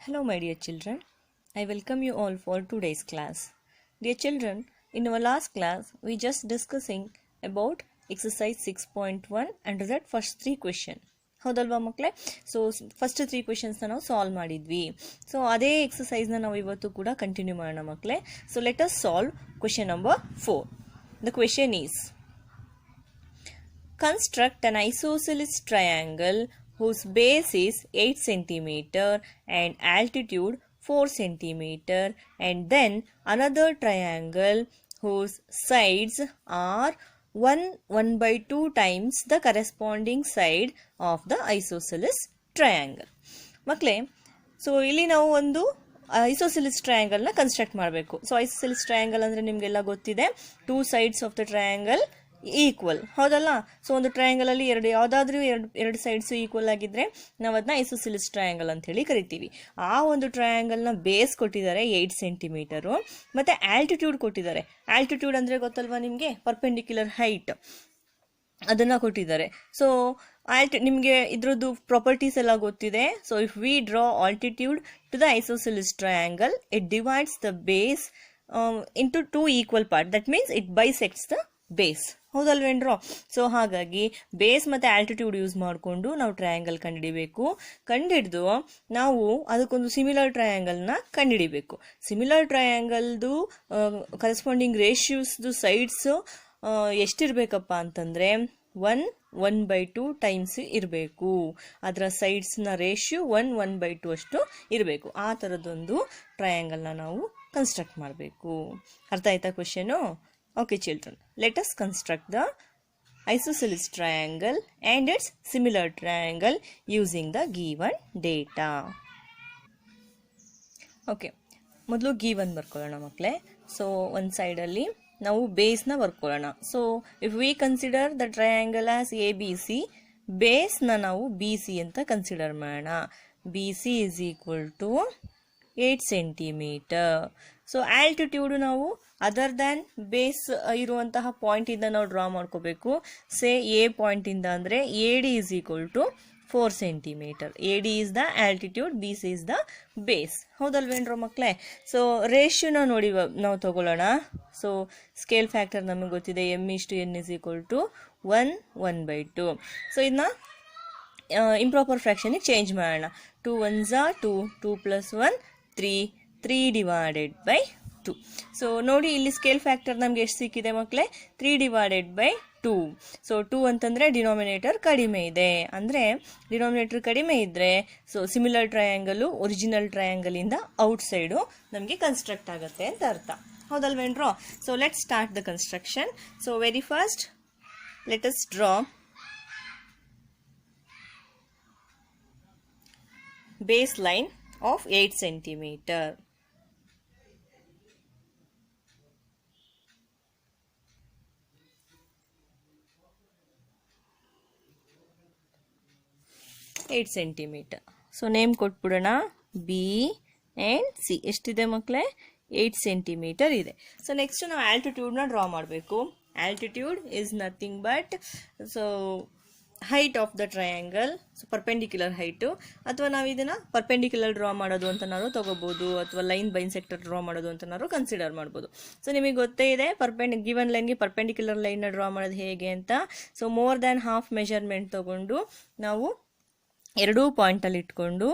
Hello my dear children, I welcome you all for today's class. Dear children, in our last class we just discussing about exercise 6.1 under that first 3 question. ಹೌದಲ್ವಾ ಮಕ್ಕಳೇ? So first 3 ಕ್ವೆಶನ್ಸ್ನ ನಾವು solve ಮಾಡಿದ್ವಿ. So ಅದೇ ಎಕ್ಸಸೈಸ್ನ ನಾವು ಇವತ್ತು ಕೂಡ continue ಮಾಡೋಣ ಮಕ್ಕಳೇ. So let us solve question number 4. The question is, construct an isosceles triangle whose base is 8 cm and altitude 4 cm, and then another triangle whose sides are 1/2 times the corresponding side of the isosceles triangle. ಮಕ್ಕಳೇ, so ಇಲ್ಲಿ ನಾವು ಒಂದು ಐಸೋಸೆಲಿಸ್ ಟ್ರಯಾಂಗಲ್ನ construct ಮಾಡಬೇಕು. So ಐಸೋಸೆಲಿಸ್ triangle ಅಂದರೆ ನಿಮಗೆಲ್ಲ ಗೊತ್ತಿದೆ, 2 sides of the triangle equal, ಹೌದಲ್ಲ? So ಒಂದು ಟ್ರಯಾಂಗಲ್ ಅಲ್ಲಿ ಯಾವುದಾದ್ರೂ ಎರಡು ಸೈಡ್ಸ್ ಈಕ್ವಲ್ ಆಗಿದ್ರೆ ನಾವು ಅದನ್ನ ಐಸೋಸೆಲಿಸ್ ಟ್ರಯಾಂಗಲ್ ಅಂತ ಹೇಳಿ ಕರಿತೀವಿ. ಆ ಒಂದು ಟ್ರಯಾಂಗಲ್ನ ಬೇಸ್ ಕೊಟ್ಟಿದ್ದಾರೆ 8 ಸೆಂಟಿಮೀಟರು, ಮತ್ತೆ ಆಲ್ಟಿಟ್ಯೂಡ್ ಕೊಟ್ಟಿದ್ದಾರೆ. ಆಲ್ಟಿಟ್ಯೂಡ್ ಅಂದ್ರೆ ಗೊತ್ತಲ್ವಾ ನಿಮಗೆ, ಪರ್ಪೆಂಡಿಕ್ಯುಲರ್ ಹೈಟ್, ಅದನ್ನ ಕೊಟ್ಟಿದ್ದಾರೆ. ಸೊ ನಿಮಗೆ ಇದ್ರದ್ದು ಪ್ರಾಪರ್ಟೀಸ್ ಎಲ್ಲ ಗೊತ್ತಿದೆ. So if we draw altitude to the isosceles triangle, it divides the base into 2 equal part. That means it bisects the base, ಹೌದಲ್ವೇನ್ರೋ? ಸೊ ಹಾಗಾಗಿ ಬೇಸ್ ಮತ್ತೆ ಆಲ್ಟಿಟ್ಯೂಡ್ ಯೂಸ್ ಮಾಡಿಕೊಂಡು ನಾವು ಟ್ರಯಾಂಗಲ್ ಕಂಡುಹಿಡಿಬೇಕು. ಕಂಡುಹಿಡಿದು ನಾವು ಅದಕ್ಕೊಂದು ಸಿಮಿಲರ್ ಟ್ರಯಾಂಗಲ್ನ ಕಂಡುಹಿಡಿಬೇಕು. ಸಿಮಿಲರ್ ಟ್ರಯಾಂಗಲ್ದು ಕರೆಸ್ಪಾಂಡಿಂಗ್ ರೇಷಿಯೋಸ್ದು ಸೈಡ್ಸ್ ಎಷ್ಟಿರಬೇಕಪ್ಪ ಅಂತಂದರೆ 1/2 ಟೈಮ್ಸ್ ಇರಬೇಕು. ಅದರ ಸೈಡ್ಸ್ನ ರೇಷಿಯೋ 1/2 ಅಷ್ಟು ಇರಬೇಕು. ಆ ಥರದ್ದೊಂದು ಟ್ರಯಾಂಗಲ್ನ ನಾವು ಕನ್ಸ್ಟ್ರಕ್ಟ್ ಮಾಡಬೇಕು. ಅರ್ಥ ಆಯ್ತಾ question? Okay children, let us construct the isosceles triangle and its similar triangle using the given data. Okay, ಮೊದಲು given ಬರ್ಕೊಳ್ಳೋಣ ಮಕ್ಕಳೇ. ಸೊ ಒಂದು ಸೈಡಲ್ಲಿ ನಾವು ಬೇಸ್ನ ಬರ್ಕೊಳ್ಳೋಣ. So if we consider the triangle as ABC, ಬೇಸ್ನ ನಾವು BC ಅಂತ ಕನ್ಸಿಡರ್ ಮಾಡೋಣ. BC is equal to 8 centimetre. So altitude ನಾವು ಅದರ್ ದ್ಯಾನ್ ಬೇಸ್ ಇರುವಂತಹ ಪಾಯಿಂಟ್ ಇಂದ ನಾವು ಡ್ರಾ ಮಾಡ್ಕೋಬೇಕು. ಸೇ ಎ ಪಾಯಿಂಟ್ ಇಂದ ಅಂದರೆ AD is equal to 4 centimetre. AD is the altitude, BC is the base. ಹೌದಲ್ವೇನ್ರೋ ಮಕ್ಕಳೇ? ಸೊ ರೇಷಿಯೋನ ನೋಡಿ ನಾವು ತಗೊಳ್ಳೋಣ. ಸೊ ಸ್ಕೇಲ್ ಫ್ಯಾಕ್ಟರ್ ನಮಗೆ ಗೊತ್ತಿದೆ, m:n is equal to 1/2. So ಇದನ್ನ ಇಂಪ್ರಾಪರ್ ಫ್ರ್ಯಾಕ್ಷನಿಗೆ ಚೇಂಜ್ ಮಾಡೋಣ. 2 1s are 2, 2 + 1 3 divided by 2. So ನೋಡಿ, ಇಲ್ಲಿ ಸ್ಕೇಲ್ ಫ್ಯಾಕ್ಟರ್ ನಮ್ಗೆ ಎಷ್ಟು ಸಿಕ್ಕಿದೆ ಮಕ್ಕಳೇ? 3 divided by 2. ಸೊ 2 ಅಂತಂದ್ರೆ ಡಿನಾಮಿನೇಟರ್ ಕಡಿಮೆ ಇದೆ, ಅಂದ್ರೆ ಡಿನಾಮಿನೇಟರ್ ಕಡಿಮೆ ಇದ್ರೆ so similar triangle original triangle ಇಂದ ಔಟ್ ಸೈಡು ನಮಗೆ ಕನ್ಸ್ಟ್ರಕ್ಟ್ ಆಗುತ್ತೆ ಅಂತ ಅರ್ಥ, ಹೌದಲ್ವೇನ್ರೋ? So let start the construction. So very first let us draw base line of 8 centimeter. So name ಕೊಟ್ಬಿಡೋಣ, B and C. ಎಷ್ಟಿದೆ ಮಕ್ಕಳೇ? 8 ಸೆಂಟಿಮೀಟರ್ ಇದೆ. ಸೊ ನೆಕ್ಸ್ಟ್ ನಾವು ಆಲ್ಟಿಟ್ಯೂಡ್ನ ಡ್ರಾ ಮಾಡಬೇಕು. Altitude is nothing but so height of the triangle, so perpendicular height, ಅಥವಾ ನಾವು ಇದನ್ನ perpendicular draw ಮಾಡೋದು ಅಂತ ನಾವು ತಗೋಬಹುದು, ಅಥವಾ ಲೈನ್ ಬೈಸೆಕ್ಟರ್ ಡ್ರಾ ಮಾಡೋದು ಅಂತ ನಾವು ಕನ್ಸಿಡರ್ ಮಾಡ್ಬೋದು. ಸೊ ನಿಮಗೆ ಗೊತ್ತೇ ಇದೆ ಗಿವನ್ ಲೈನ್ಗೆ ಪರ್ಪೆಂಡಿಕ್ಯುಲರ್ ಲೈನ್ನ ಡ್ರಾ ಮಾಡೋದು ಹೇಗೆ ಅಂತ. So more than half measurement ತಗೊಂಡು ನಾವು 2 ಪಾಯಿಂಟಲ್ಲಿ ಇಟ್ಕೊಂಡು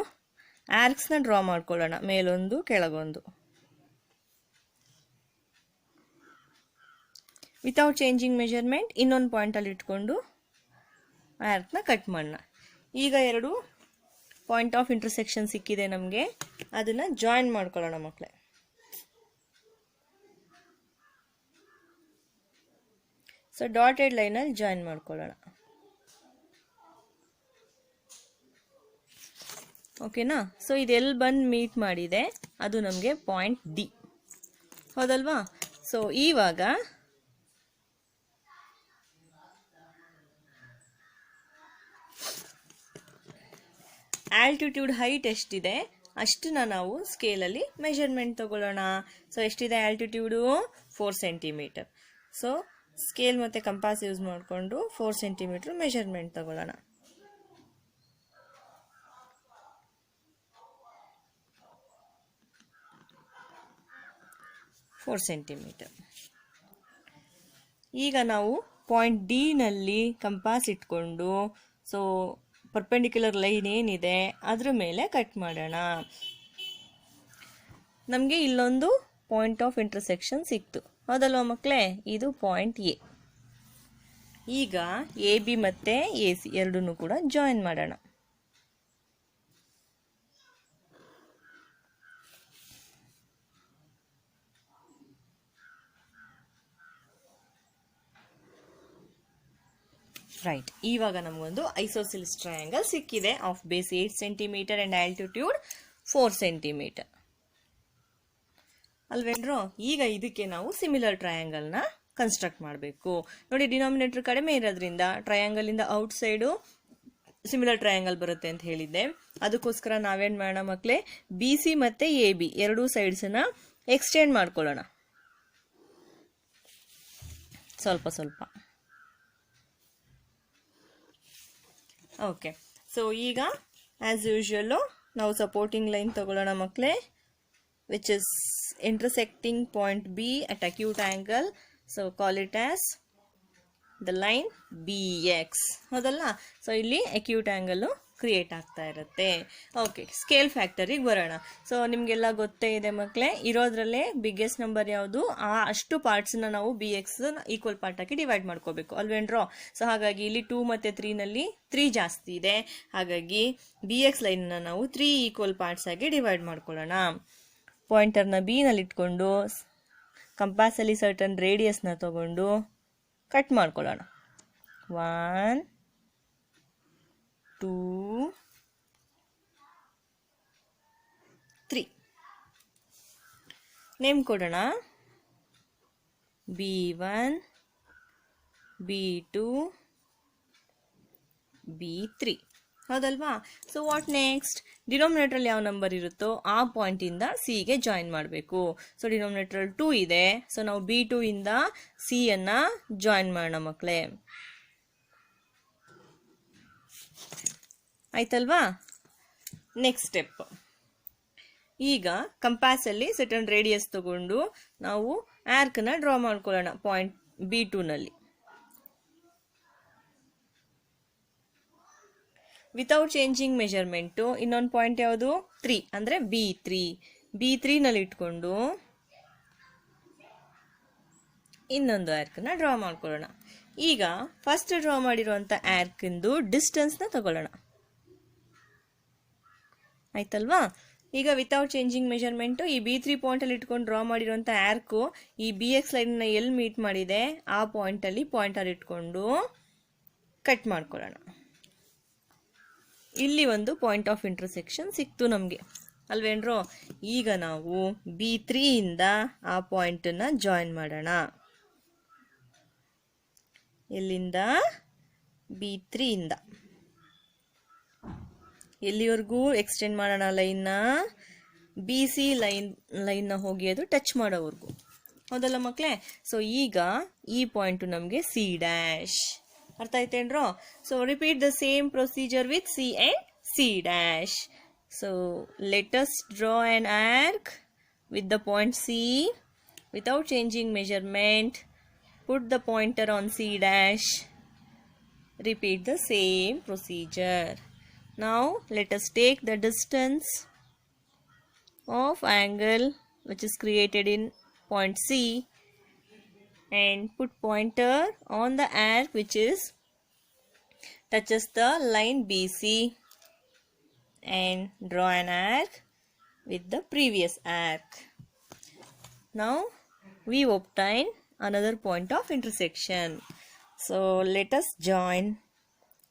ಆರ್ಕ್ಸ್ನ ಡ್ರಾ ಮಾಡ್ಕೊಳ್ಳೋಣ, ಮೇಲೊಂದು ಕೆಳಗೊಂದು. ವಿತೌಟ್ ಚೇಂಜಿಂಗ್ ಮೆಜರ್ಮೆಂಟ್ ಇನ್ನೊಂದು ಪಾಯಿಂಟಲ್ಲಿ ಇಟ್ಕೊಂಡು ಆರ್ಕ್ನ ಕಟ್ ಮಾಡೋಣ. ಈಗ 2 ಪಾಯಿಂಟ್ ಆಫ್ ಇಂಟರ್ಸೆಕ್ಷನ್ ಸಿಕ್ಕಿದೆ ನಮಗೆ, ಅದನ್ನ ಜಾಯಿನ್ ಮಾಡ್ಕೊಳ್ಳೋಣ ಮಕ್ಕಳೇ. ಸೊ ಡಾಟೆಡ್ ಲೈನಲ್ಲಿ ಜಾಯಿನ್ ಮಾಡ್ಕೊಳ್ಳೋಣ. ಓಕೆನಾ? ಸೊ ಇದೆಲ್ಲಿ ಬಂದು ಮೀಟ್ ಮಾಡಿದೆ ಅದು ನಮಗೆ ಪಾಯಿಂಟ್ D, ಹೌದಲ್ವಾ? ಸೊ ಇವಾಗ ಆಲ್ಟಿಟ್ಯೂಡ್ ಹೈಟ್ ಎಷ್ಟಿದೆ ಅಷ್ಟನ್ನ ನಾವು ಸ್ಕೇಲಲ್ಲಿ ಮೆಜರ್ಮೆಂಟ್ ತಗೊಳ್ಳೋಣ. ಸೊ ಎಷ್ಟಿದೆ ಆಲ್ಟಿಟ್ಯೂಡು? 4 ಸೆಂಟಿಮೀಟರ್. ಸೊ ಸ್ಕೇಲ್ ಮತ್ತು ಕಂಪಾಸ್ ಯೂಸ್ ಮಾಡಿಕೊಂಡು 4 ಸೆಂಟಿಮೀಟರ್ ಮೆಜರ್ಮೆಂಟ್ ತಗೊಳ್ಳೋಣ. 4 ಸೆಂಟಿಮೀಟರ್. ಈಗ ನಾವು ಪಾಯಿಂಟ್ ಡಿ ನಲ್ಲಿ ಕಂಪಾಸ್ ಇಟ್ಕೊಂಡು ಸೊ ಪರ್ಪೆಂಡಿಕ್ಯುಲರ್ ಲೈನ್ ಏನಿದೆ ಅದ್ರ ಮೇಲೆ ಕಟ್ ಮಾಡೋಣ. ನಮಗೆ ಇಲ್ಲೊಂದು ಪಾಯಿಂಟ್ ಆಫ್ ಇಂಟರ್ಸೆಕ್ಷನ್ ಸಿಕ್ತು, ಹೌದಲ್ವಾ ಮಕ್ಕಳೇ? ಇದು ಪಾಯಿಂಟ್ ಎ. ಈಗ ಎ ಬಿ ಮತ್ತು ಎ ಸಿ ಎರಡನ್ನೂ ಕೂಡ ಜಾಯಿನ್ ಮಾಡೋಣ. ರೈಟ್, ಇವಾಗ ನಮಗೊಂದು ಐಸೋಸೆಲಿಸ್ ಟ್ರಯಾಂಗಲ್ ಸಿಕ್ಕಿದೆ. Of base 8 centimeter and altitude 4 centimeter ಅಲ್ವೇನ್ರೋ? ಈಗ ಇದಕ್ಕೆ ನಾವು ಸಿಮಿಲರ್ ಟ್ರಯಾಂಗಲ್ನ ಕನ್ಸ್ಟ್ರಕ್ಟ್ ಮಾಡಬೇಕು. ನೋಡಿ, ಡಿನಾಮಿನೇಟರ್ ಕಡಿಮೆ ಇರೋದ್ರಿಂದ ಟ್ರಯಾಂಗಲ್ ಇಂದ ಔಟ್ ಸೈಡು ಸಿಮಿಲರ್ ಟ್ರಯಾಂಗಲ್ ಬರುತ್ತೆ ಅಂತ ಹೇಳಿದ್ದೆ. ಅದಕ್ಕೋಸ್ಕರ ನಾವೇನು ಮಾಡೋಣ ಮಕ್ಕಳೇ, ಬಿ ಸಿ ಮತ್ತು ಎ ಬಿ ಎರಡೂ ಸೈಡ್ಸನ್ನ ಎಕ್ಸ್ಟೆಂಡ್ ಮಾಡ್ಕೊಳ್ಳೋಣ ಸ್ವಲ್ಪ ಸ್ವಲ್ಪ. ಓಕೆ, ಸೊ ಈಗ ಆಸ್ ಯೂಶುವಲ್ಲು ನಾವು ಸಪೋರ್ಟಿಂಗ್ ಲೈನ್ ತಗೊಳ್ಳೋಣ ಮಕ್ಕಳೇ, which is intersecting point B at acute angle, so call it as the line BX. ಹೌದಲ್ಲ? ಸೊ ಇಲ್ಲಿ acute angle ಕ್ರಿಯೇಟ್ ಆಗ್ತಾ ಇರುತ್ತೆ. ಓಕೆ, ಸ್ಕೇಲ್ ಫ್ಯಾಕ್ಟರಿಗೆ ಬರೋಣ. ಸೊ ನಿಮಗೆಲ್ಲ ಗೊತ್ತೇ ಇದೆ ಮಕ್ಕಳೇ, ಇರೋದ್ರಲ್ಲೇ ಬಿಗ್ಗೆಸ್ಟ್ ನಂಬರ್ ಯಾವುದು ಅಷ್ಟು ಪಾರ್ಟ್ಸ್ನ ನಾವು ಬಿ ಎಕ್ಸ್ ಈಕ್ವಲ್ ಪಾರ್ಟ್ ಹಾಕಿ ಡಿವೈಡ್ ಮಾಡ್ಕೋಬೇಕು ಅಲ್ವೇನ್ರೋ? ಸೊ ಹಾಗಾಗಿ ಇಲ್ಲಿ 2 ಮತ್ತು 3ನಲ್ಲಿ 3 ಜಾಸ್ತಿ ಇದೆ, ಹಾಗಾಗಿ ಬಿ ಎಕ್ಸ್ ಲೈನ್ನ ನಾವು 3 ಈಕ್ವಲ್ ಪಾರ್ಟ್ಸ್ ಆಗಿ ಡಿವೈಡ್ ಮಾಡ್ಕೊಳ್ಳೋಣ. ಪಾಯಿಂಟರ್ನ ಬಿ ನಲ್ಲಿ ಇಟ್ಕೊಂಡು ಕಂಪಾಸಲ್ಲಿ ಸರ್ಟನ್ ರೇಡಿಯಸ್ನ ತಗೊಂಡು ಕಟ್ ಮಾಡ್ಕೊಳ್ಳೋಣ. 1 2 3 ನೇಮ್ ಕೊಡೋಣ. B1 B2 B3 ಹೌದಲ್ವಾ? So what next? ಡಿನೋಮಿನೇಟ್ರಲ್ಲಿ ಯಾವ ನಂಬರ್ ಇರುತ್ತೋ ಆ ಪಾಯಿಂಟಿಂದ ಸಿಗೆ ಜಾಯಿನ್ ಮಾಡಬೇಕು. ಸೊ ಡಿನೋಮಿನೇಟ್ರಲ್ಲಿ 2 ಇದೆ, ಸೊ ನಾವು B2 ಇಂದ ಸಿ ಅನ್ನ ಜಾಯಿನ್ ಮಾಡೋಣ ಮಕ್ಕಳೇ. ಆಯ್ತಲ್ವಾ? ನೆಕ್ಸ್ಟ್ ಸ್ಟೆಪ್, ಈಗ ಕಂಪಾಸಲ್ಲಿ ಸೆಟನ್ ರೇಡಿಯಸ್ ತಗೊಂಡು ನಾವು ಆರ್ಕ್ನ ಡ್ರಾ ಮಾಡ್ಕೊಳ್ಳೋಣ ಪಾಯಿಂಟ್ B2 ನಲ್ಲಿ. ವಿತೌಟ್ ಚೇಂಜಿಂಗ್ ಮೆಜರ್ಮೆಂಟು ಇನ್ನೊಂದು ಪಾಯಿಂಟ್ ಯಾವುದು? 3 ಅಂದರೆ B3 ನಲ್ಲಿ ಇಟ್ಕೊಂಡು ಇನ್ನೊಂದು ಆರ್ಕ್ನ ಡ್ರಾ ಮಾಡ್ಕೊಳ್ಳೋಣ. ಈಗ ಫಸ್ಟ್ ಡ್ರಾ ಮಾಡಿರುವಂಥ ಆರ್ಕಿಂದು ಡಿಸ್ಟೆನ್ಸ್ನ ತಗೊಳ್ಳೋಣ. ಆಯ್ತಲ್ವಾ? ಈಗ ವಿತೌಟ್ ಚೇಂಜಿಂಗ್ ಮೆಜರ್ಮೆಂಟು ಈ B3 ಪಾಯಿಂಟಲ್ಲಿ ಇಟ್ಕೊಂಡು ಡ್ರಾ ಮಾಡಿರುವಂಥ ಆರ್ಕು ಈ BX ಲೈನ್ನ ಎಲ್ಲಿ ಮೀಟ್ ಮಾಡಿದೆ ಆ ಪಾಯಿಂಟಲ್ಲಿ ಪಾಯಿಂಟರ್ ಇಟ್ಕೊಂಡು ಕಟ್ ಮಾಡ್ಕೊಳ್ಳೋಣ. ಇಲ್ಲಿ ಒಂದು ಪಾಯಿಂಟ್ ಆಫ್ ಇಂಟರ್ಸೆಕ್ಷನ್ ಸಿಕ್ತು ನಮಗೆ ಅಲ್ವೇನ್ರೋ? ಈಗ ನಾವು B3 ಇಂದ ಆ ಪಾಯಿಂಟನ್ನು ಜಾಯಿನ್ ಮಾಡೋಣ. ಎಲ್ಲಿಂದ? B3 ಇಂದ ಎಲ್ಲಿವರೆಗೂ ಎಕ್ಸ್ಟೆಂಡ್ ಮಾಡೋಣ ಲೈನ್ನ? BC ಲೈನ್ನ ಹೋಗಿ ಅದು ಟಚ್ ಮಾಡೋವರೆಗೂ, ಹೌದಲ್ಲ ಮಕ್ಕಳೇ? ಸೊ ಈಗ ಈ ಪಾಯಿಂಟು ನಮಗೆ C ಡ್ಯಾಶ್. ಅರ್ಥ ಆಯ್ತೇನ್ರೋ? So repeat the same procedure with C and C dash. So let us draw an arc with the point C without changing measurement. Put the pointer on C dash. Repeat the same procedure. Now let us take the distance of angle which is created in point C and put pointer on the arc which is touches the line BC and draw an arc with the previous arc. Now we obtain another point of intersection. So let us join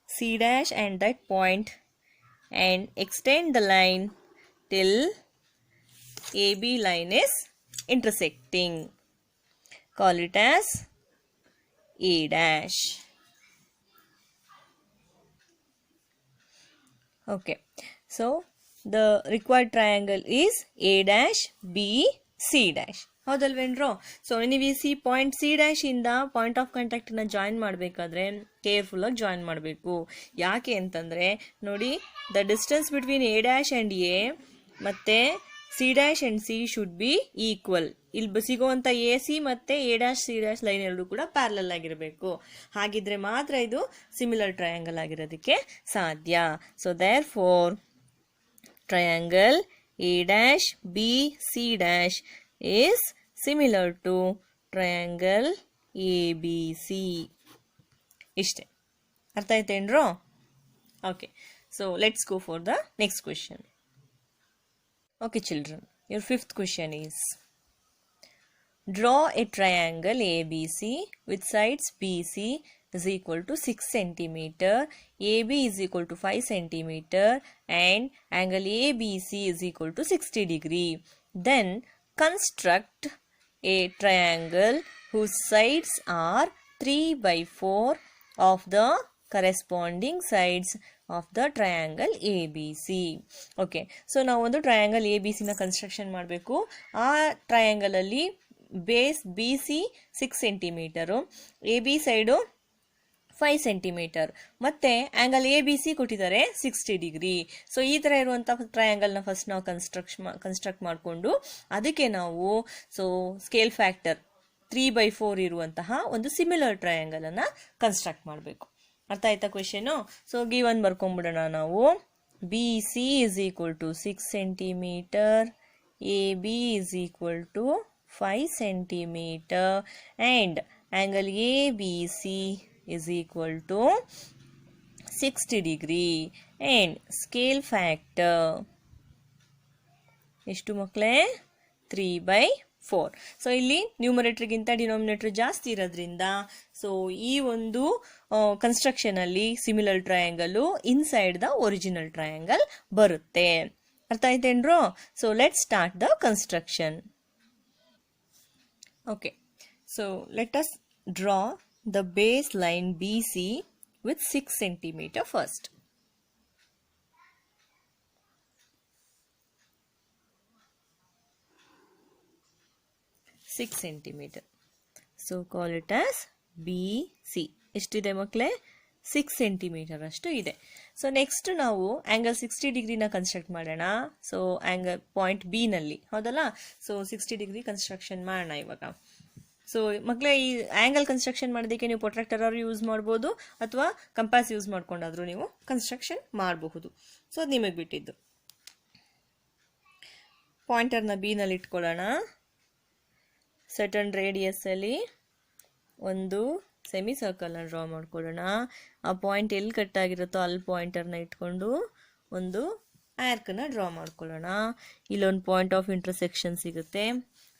C dash and that point and extend the line till AB line is intersecting. Call it as A dash. Okay, so the required triangle is A dash B C dash. ಹೌದಲ್ವೇನ್ರೋ? So ನೀವು ಈ point C dash ಇಂದ point of ಕಾಂಟ್ಯಾಕ್ಟ್ನ join ಮಾಡಬೇಕಾದ್ರೆ careful ಆಗಿ join ಮಾಡಬೇಕು. ಯಾಕೆ ಅಂತಂದರೆ ನೋಡಿ, the distance between A dash and A ಮತ್ತು C dash and C should be equal. ಇಲ್ಲಿ ಸಿಗುವಂತ ಎ ಸಿ ಮತ್ತೆ A dash C dash line ಎರಡು ಕೂಡ ಪ್ಯಾರಲಲ್ ಆಗಿರಬೇಕು. ಹಾಗಿದ್ರೆ ಮಾತ್ರ ಇದು ಸಿಮಿಲರ್ ಟ್ರಯಾಂಗಲ್ ಆಗಿರೋದಕ್ಕೆ ಸಾಧ್ಯ. So therefore triangle A dash B C dash is similar to triangle ABC. ಇಷ್ಟೇ, ಅರ್ಥ ಆಯ್ತೇನ್ರೋ? Okay, so let's go for the next question. Okay children, your fifth question is, draw a triangle ABC with sides BC is equal to 6 cm, AB is equal to 5 cm and angle ABC is equal to 60 degree. Then construct a triangle whose sides are 3/4 of the corresponding sides of the triangle ABC. Okay, so ನಾವು ಒಂದು triangle ABC ನ construction ಮಾಡಬೇಕು. ಆ triangle ಅಲ್ಲಿ base BC 6 centimetre, AB side 5 centimetre, ಮತ್ತೆ angle ABC ಕೊಟ್ಟಿದ್ದಾರೆ 60 degree. So ಈ ತರ ಇರುವಂತಹ ಟ್ರಯಾಂಗಲ್ನ ಫಸ್ಟ್ ನಾವು ಕನ್ಸ್ಟ್ರಕ್ಟ್ ಮಾಡಿಕೊಂಡು ಅದಕ್ಕೆ ನಾವು ಸ್ಕೇಲ್ ಫ್ಯಾಕ್ಟರ್ 3/4 ಇರುವಂತಹ ಒಂದು ಸಿಮಿಲರ್ ಟ್ರಯಾಂಗಲ್ ಅನ್ನ ಕನ್ಸ್ಟ್ರಕ್ಟ್ ಮಾಡಬೇಕು. ಅರ್ಥ ಆಯ್ತಾ ಕ್ವೆಶನ್? ಸೊ ಗಿವನ್ ಬರ್ಕೊಂಡ್ಬಿಡೋಣ ನಾವು. BC is equal to 6 centimetre, AB is equal to 5 centimetre and angle ABC is equal to 60 degree and scale factor ಎಷ್ಟು ಮಕ್ಕಳೇ? 3/4. ಸೊ ಇಲ್ಲಿ ನ್ಯೂಮರೇಟರ್ಗಿಂತ ಡಿನಾಮಿನೇಟರ್ ಜಾಸ್ತಿ ಇರೋದ್ರಿಂದ ಸೊ ಈ ಒಂದು ಕನ್ಸ್ಟ್ರಕ್ಷನ್ ಅಲ್ಲಿ similar triangle inside the original triangle ಬರುತ್ತೆ. ಅರ್ಥ ಆಯ್ತೇನ್ರೋ? So let start the construction. Okay, so let us draw the baseline BC with 6 cm first. Six centimeter. So call it as BC. ಎಷ್ಟಿದೆ ಮಕ್ಕಳೇ? 6 centimetre ಅಷ್ಟು ಇದೆ. So next ನಾವು angle 60 ಡಿಗ್ರಿನ construct ಮಾಡೋಣ. So angle point B ನಲ್ಲಿ, ಹೌದಲ್ಲ? So 60 degree construction ಮಾಡೋಣ ಇವಾಗ. ಸೊ ಮಕ್ಕಳೇ, ಈ ಆಂಗಲ್ ಕನ್ಸ್ಟ್ರಕ್ಷನ್ ಮಾಡೋದಕ್ಕೆ ನೀವು ಪ್ರೊಟ್ರಾಕ್ಟರ್ ಯೂಸ್ ಮಾಡ್ಬೋದು ಅಥವಾ ಕಂಪಾಸ್ ಯೂಸ್ ಮಾಡ್ಕೊಂಡಾದ್ರೂ ನೀವು ಕನ್ಸ್ಟ್ರಕ್ಷನ್ ಮಾಡಬಹುದು. ಸೊ ಅದು ನಿಮಗೆ ಬಿಟ್ಟಿದ್ದು. ಪಾಯಿಂಟರ್ನ ಬಿ ನಲ್ಲಿ ಇಟ್ಕೊಳ್ಳೋಣ. ಸರ್ಟನ್ ರೇಡಿಯಸ್ ಅಲ್ಲಿ ಒಂದು ಸೆಮಿ ಸರ್ಕಲ್ನ ಡ್ರಾ ಮಾಡ್ಕೊಳ್ಳೋಣ. ಆ ಪಾಯಿಂಟ್ ಎಲ್ಲಿ ಕಟ್ ಆಗಿರುತ್ತೋ ಅಲ್ಲಿ ಪಾಯಿಂಟರ್ನ ಇಟ್ಕೊಂಡು ಒಂದು ಆರ್ಕ್ನ ಡ್ರಾ ಮಾಡ್ಕೊಳ್ಳೋಣ. ಇಲ್ಲೊಂದು ಪಾಯಿಂಟ್ ಆಫ್ ಇಂಟರ್ಸೆಕ್ಷನ್ ಸಿಗುತ್ತೆ.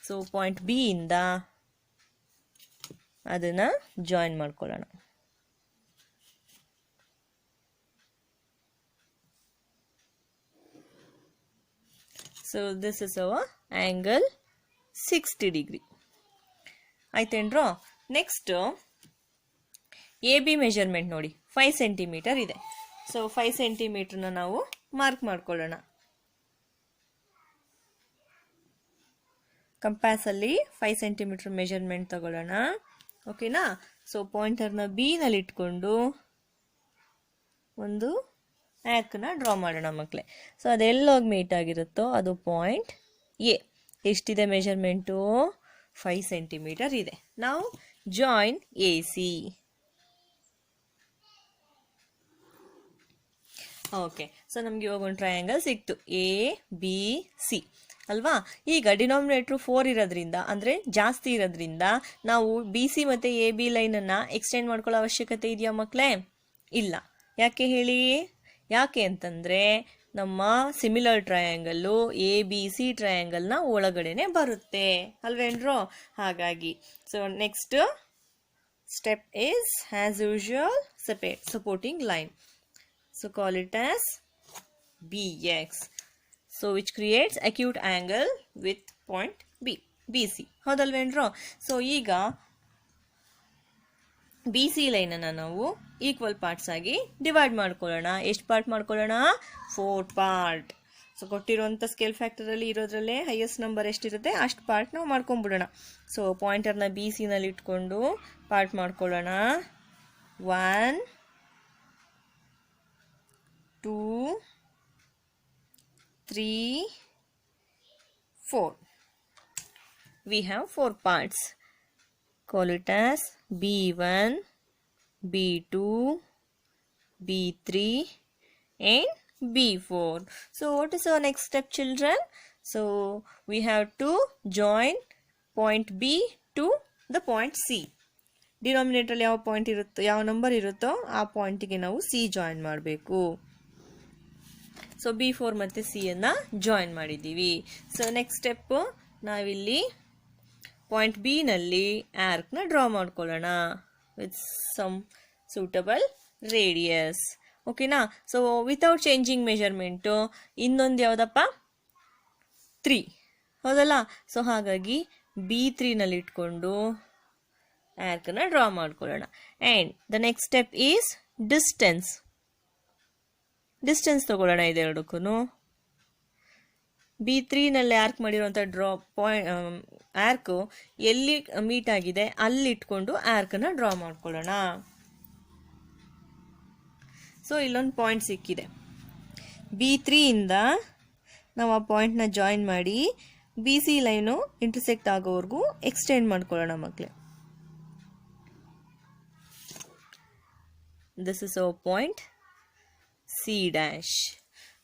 ಸೊ ಪಾಯಿಂಟ್ ಬಿ ಇಂದ ಅದನ್ನ ಜಾಯಿನ್ ಮಾಡ್ಕೊಳ್ಳೋಣ. So this is our angle 60 degree. ಆಯ್ತೇನ್ರೋ? ನೆಕ್ಸ್ಟ್ AB ಮೆಜರ್ಮೆಂಟ್ ನೋಡಿ, 5 ಸೆಂಟಿಮೀಟರ್ ಇದೆ. ಸೊ 5 ಸೆಂಟಿಮೀಟರ್ನ ನಾವು ಮಾರ್ಕ್ ಮಾಡ್ಕೊಳ್ಳೋಣ. ಕಂಪಾಸ್ ಅಲ್ಲಿ 5 ಸೆಂಟಿಮೀಟರ್ ಮೆಜರ್ಮೆಂಟ್ ತಗೊಳ್ಳೋಣ. ಓಕೆನಾ? ಸೊ ಪಾಯಿಂಟರ್ನ ಬಿ ನಲ್ಲಿ ಇಟ್ಕೊಂಡು ಒಂದು ಆರ್ಕ್ನ ಡ್ರಾ ಮಾಡೋಣ ಮಕ್ಕಳೇ. ಸೊ ಅದೆಲ್ಲೋಗಿ ಮೀಟ್ ಆಗಿರುತ್ತೋ ಅದು ಪಾಯಿಂಟ್ ಎ. ಎಷ್ಟಿದೆ ಮೆಜರ್ಮೆಂಟು? 5 ಸೆಂಟಿಮೀಟರ್ ಇದೆ. ನಾವು ಜಾಯಿನ್ AC. ಓಕೆ, ಸೊ ನಮ್ಗೆ ಇವಾಗ ಒಂದು ಟ್ರಯಾಂಗಲ್ ಸಿಕ್ತು, ABC ಅಲ್ವಾ? ಈಗ ಡಿನಾಮಿನೇಟರ್ 4 ಇರೋದ್ರಿಂದ, ಅಂದ್ರೆ ಜಾಸ್ತಿ ಇರೋದ್ರಿಂದ ನಾವು BC ಮತ್ತೆ AB ಲೈನ್ ಅನ್ನ ಎಕ್ಸ್ಟೆಂಡ್ ಮಾಡ್ಕೊಳ್ಳೋ ಅವಶ್ಯಕತೆ ಇದೆಯಾ ಮಕ್ಕಳೇ? ಇಲ್ಲ. ಯಾಕೆ ಹೇಳಿ? ಯಾಕೆ ಅಂತಂದ್ರೆ ನಮ್ಮ ಸಿಮಿಲರ್ ಟ್ರಯಾಂಗಲ್ಲು ABC ಟ್ರಯಾಂಗಲ್ನ ಒಳಗಡೆನೆ ಬರುತ್ತೆ ಅಲ್ವೇನ್ರೋ? ಹಾಗಾಗಿ so next step is as usual supporting line. So call it as BX. So which creates acute angle with point BC. ಹೌದಲ್ವೇನ್ರೋ? ಸೊ ಈಗ BC ಲೈನ್ ಅನ್ನ ನಾವು ಈಕ್ವಲ್ ಪಾರ್ಟ್ಸ್ ಆಗಿ ಡಿವೈಡ್ ಮಾಡ್ಕೊಳ್ಳೋಣ. ಎಷ್ಟು ಪಾರ್ಟ್ ಮಾಡ್ಕೊಳ್ಳೋಣ? 4 ಪಾರ್ಟ್. ಸೊ ಕೊಟ್ಟಿರುವಂಥ ಸ್ಕೇಲ್ ಫ್ಯಾಕ್ಟರ್ ಅಲ್ಲಿ ಇರೋದ್ರಲ್ಲೇ ಹೈಯೆಸ್ಟ್ ನಂಬರ್ ಎಷ್ಟಿರುತ್ತೆ ಅಷ್ಟು ಪಾರ್ಟ್ ನಾವು ಮಾಡ್ಕೊಂಡ್ಬಿಡೋಣ. ಸೊ ಪಾಯಿಂಟರ್ನ BC ನಲ್ಲಿ ಇಟ್ಕೊಂಡು ಪಾರ್ಟ್ ಮಾಡ್ಕೊಳ್ಳೋಣ. 1 2 3 4. We have 4 parts. Call it as B1, B2, B3 and B4. So what is our next step, children? So we have to join point B to the point C. Denominator ಯಾವ point ಇರುತ್ತೋ ಯಾವ number ಇರುತ್ತೋ ಆ ಪಾಯಿಂಟಿಗೆ ನಾವು C join ಮಾಡಬೇಕು. So B4 ಮತ್ತು C ಅನ್ನು join ಮಾಡಿದ್ದೀವಿ. ಸೊ ನೆಕ್ಸ್ಟ್ ಸ್ಟೆಪ್ ನಾವಿಲ್ಲಿ ಪಾಯಿಂಟ್ ಬಿ ನಲ್ಲಿ ಆರ್ಕ್ನ ಡ್ರಾ ಮಾಡ್ಕೊಳ್ಳೋಣ ವಿತ್ ಸಮ್ ಸೂಟಬಲ್ ರೇಡಿಯಸ್. ಓಕೆನಾ? ಸೊ ವಿತೌಟ್ ಚೇಂಜಿಂಗ್ ಮೆಜರ್ಮೆಂಟು ಇನ್ನೊಂದು ಯಾವುದಪ್ಪ 3 ಹೌದಲ್ಲ. ಸೊ ಹಾಗಾಗಿ B3 ನಲ್ಲಿ ಇಟ್ಕೊಂಡು ಆರ್ಕ್ನ ಡ್ರಾ ಮಾಡ್ಕೊಳ್ಳೋಣ. And the next step is distance ತಗೊಳ್ಳೋಣ ಇದೆರಡಕ್ಕೂ. B3 ನಲ್ಲಿ ಆರ್ಕ್ ಮಾಡಿರುವಂಥ ಆರ್ಕ್ ಎಲ್ಲಿ ಮೀಟ್ ಆಗಿದೆ ಅಲ್ಲಿ ಇಟ್ಕೊಂಡು ಆರ್ಕ್ನ ಡ್ರಾ ಮಾಡ್ಕೊಳ್ಳೋಣ. ಸೊ ಇಲ್ಲೊಂದು ಪಾಯಿಂಟ್ ಸಿಕ್ಕಿದೆ. B3 ಇಂದ ನಾವು ಆ ಪಾಯಿಂಟ್ನ ಜಾಯಿನ್ ಮಾಡಿ BC ಲೈನು ಇಂಟರ್ಸೆಕ್ಟ್ ಆಗೋವರೆಗೂ ಎಕ್ಸ್ಟೆಂಡ್ ಮಾಡ್ಕೊಳ್ಳೋಣ ಮಕ್ಕಳೇ. This is our point C dash.